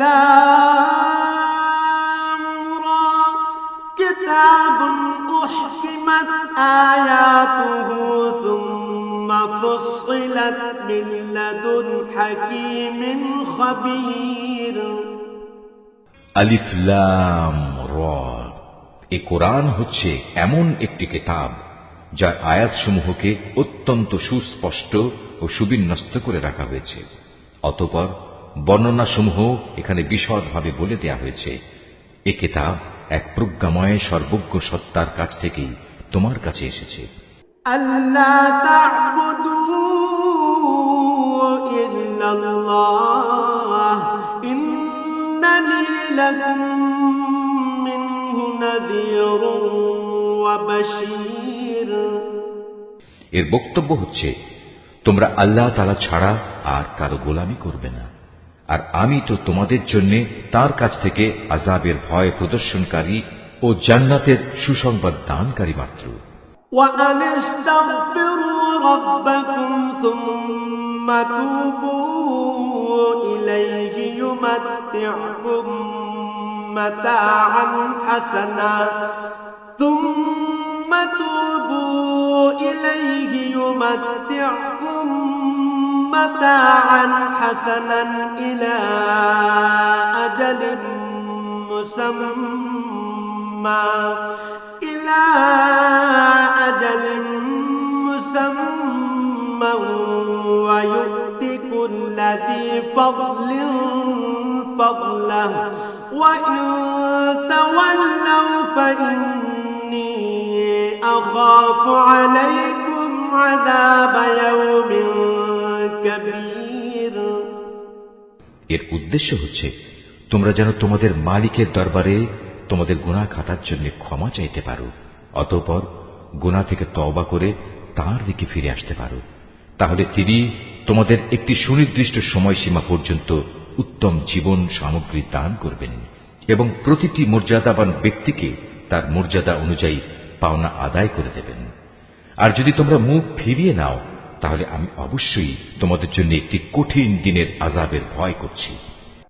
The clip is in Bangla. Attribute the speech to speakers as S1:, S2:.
S1: লাম রা কিতাবুন উহকিমাত আয়াতুহু সুম্মা ফুসসিলাত মিন লাদুন হাকীমিন খাবীর।
S2: আলিফ লাম রা, এ কোরআন হচ্ছে এমন একটি কিতাব যার আয়াতসমূহকে অত্যন্ত সুস্পষ্ট ও সুবিন্যস্ত করে রাখা হয়েছে। অতঃপর বর্ণনাসমূহ এখানে বিশদভাবে বলে দেয়া হয়েছে। এ কিতাব এক প্রজ্ঞাময় সর্বজ্ঞ সত্তার কাছ থেকেই তোমার কাছে এসেছে।
S1: আল্লা তা'বুদু ইল্লাল্লাহ ইন্নানি লাকুম মিনহু নাযীরুন ওয়া বাশীর।
S2: এর বক্তব্য হচ্ছে, তোমরা আল্লাহ তাআলা ছাড়া আর কারো গোলামি করবে না, আর আমি তো তোমাদের জন্য তার কাছ থেকে আযাবের ভয় প্রদর্শনকারী ও জান্নাতের সুসংবাদ দানকারী মাত্র।
S1: وأن استغفروا ربكم ثم توبوا إليه يمتعكم متاعا حسنا إلى أجل مسمى ويؤتي كل ذي فضل فضله وإن تولوا فإني أخاف عليكم عذاب يوم كبير।
S2: এর উদ্দেশ্য হচ্ছে, তোমরা যেন তোমাদের মালিকের দরবারে তোমাদের গুনাহ খাতার জন্য ক্ষমা চাইতে পারো, অতঃপর গুনাহ থেকে তওবা করে তাঁর দিকে ফিরে আসতে পারো। তাহলে তিনি তোমাদের একটি সুনির্দিষ্ট সময়সীমা পর্যন্ত উত্তম জীবন সামগ্রী দান করবেন এবং প্রতিটি মর্যাদাবান ব্যক্তিকে তার মর্যাদা অনুযায়ী পাওনা আদায় করে দেবেন। আর যদি তোমরা মুখ ফিরিয়ে নাও, তাহলে আমি অবশ্যই তোমাদের জন্য একটি কঠিন দিনের আযাবের ভয় করছি।